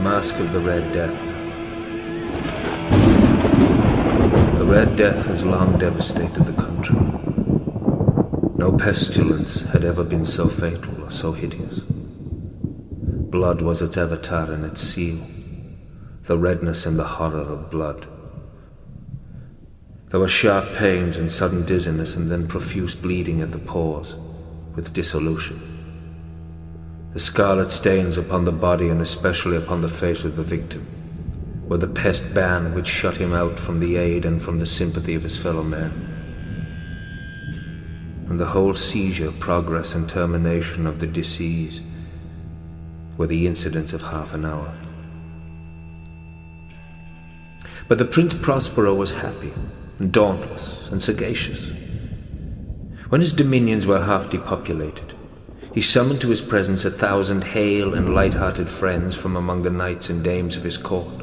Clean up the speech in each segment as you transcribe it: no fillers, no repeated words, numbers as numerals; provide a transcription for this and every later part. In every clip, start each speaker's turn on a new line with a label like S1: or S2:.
S1: Masque of the Red Death. The Red Death has long devastated the country. No pestilence had ever been so fatal or so hideous. Blood was its avatar and its seal, the redness and the horror of blood. There were sharp pains and sudden dizziness, and then profuse bleeding at the pores, with dissolution. The scarlet stains upon the body, and especially upon the face of the victim, were the pest ban which shut him out from the aid and from the sympathy of his fellow men. And the whole seizure, progress, and termination of the disease were the incidents of half an hour. But the Prince Prospero was happy, and dauntless, and sagacious. When his dominions were half depopulated, he summoned to his presence 1,000 hale and light-hearted friends from among the knights and dames of his court,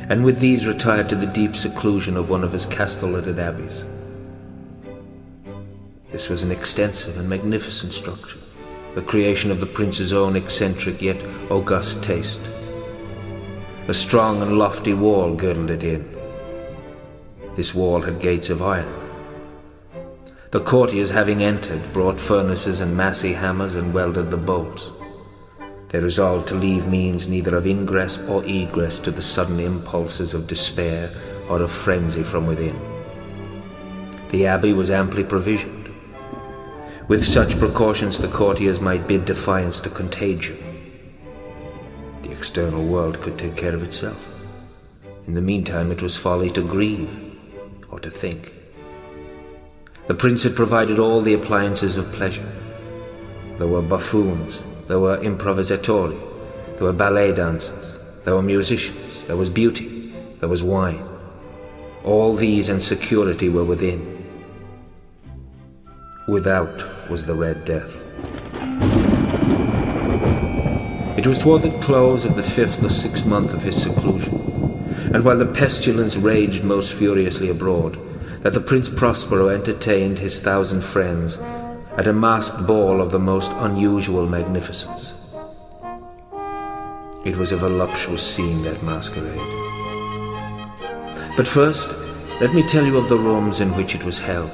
S1: and with these retired to the deep seclusion of one of his castellated abbeys. This was an extensive and magnificent structure, the creation of the prince's own eccentric yet august taste. A strong and lofty wall girdled it in. This wall had gates of iron. The courtiers, having entered, brought furnaces and massy hammers and welded the bolts. They resolved to leave means neither of ingress or egress to the sudden impulses of despair or of frenzy from within. The abbey was amply provisioned. With such precautions the courtiers might bid defiance to contagion. The external world could take care of itself. In the meantime it was folly to grieve or to think. The prince had provided all the appliances of pleasure. There were buffoons, there were improvisatori, there were ballet dancers, there were musicians, there was beauty, there was wine. All these and security were within. Without was the Red Death. It was toward the close of the 5th or 6th month of his seclusion, and while the pestilence raged most furiously abroad, that the Prince Prospero entertained his 1,000 friends at a masked ball of the most unusual magnificence. It was a voluptuous scene, that masquerade. But first, let me tell you of the rooms in which it was held.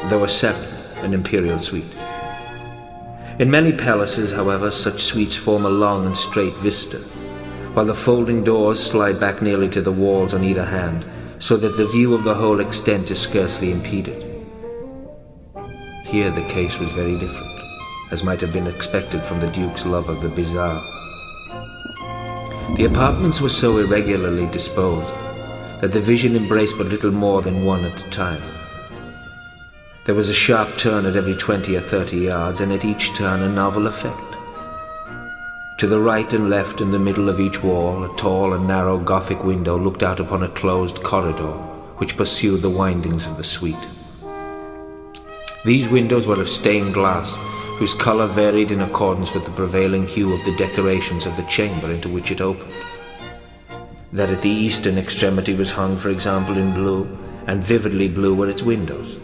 S1: There were 7, an imperial suite. In many palaces, however, such suites form a long and straight vista, while the folding doors slide back nearly to the walls on either hand, so that the view of the whole extent is scarcely impeded. Here the case was very different, as might have been expected from the Duke's love of the bizarre. The apartments were so irregularly disposed that the vision embraced but little more than one at a time. There was a sharp turn at every 20 or 30 yards, and at each turn a novel effect. To the right and left in the middle of each wall, a tall and narrow Gothic window looked out upon a closed corridor which pursued the windings of the suite. These windows were of stained glass, whose colour varied in accordance with the prevailing hue of the decorations of the chamber into which it opened. That at the eastern extremity was hung, for example, in blue, and vividly blue were its windows.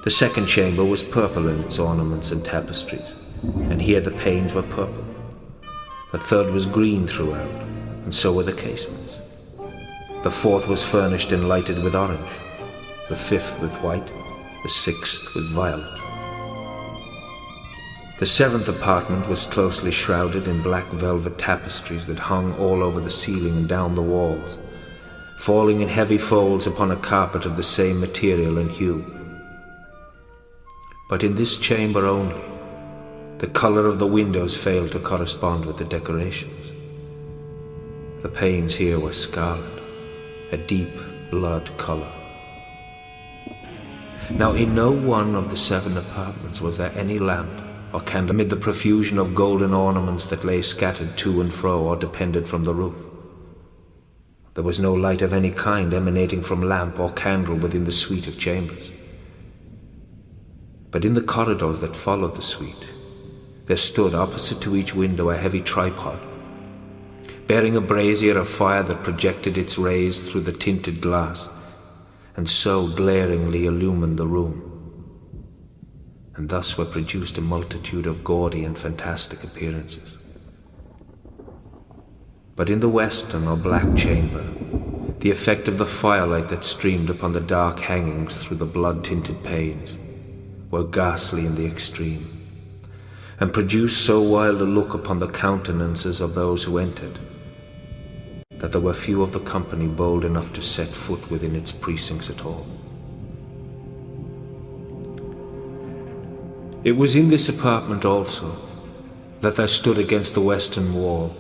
S1: The second chamber was purple in its ornaments and tapestries, and here the panes were purple. The third was green throughout, and so were the casements. The fourth was furnished and lighted with orange, the fifth with white, the sixth with violet. The 7th apartment was closely shrouded in black velvet tapestries that hung all over the ceiling and down the walls, falling in heavy folds upon a carpet of the same material and hue. But in this chamber only, the colour of the windows failed to correspond with the decorations. The panes here were scarlet, a deep blood colour. Now in no one of the 7 apartments was there any lamp or candle amid the profusion of golden ornaments that lay scattered to and fro or depended from the roof. There was no light of any kind emanating from lamp or candle within the suite of chambers. But in the corridors that followed the suite, there stood opposite to each window a heavy tripod, bearing a brazier of fire that projected its rays through the tinted glass, and so glaringly illumined the room. And thus were produced a multitude of gaudy and fantastic appearances. But in the western or black chamber, the effect of the firelight that streamed upon the dark hangings through the blood-tinted panes were ghastly in the extreme, and produced so wild a look upon the countenances of those who entered, that there were few of the company bold enough to set foot within its precincts at all. It was in this apartment also that there stood against the western wall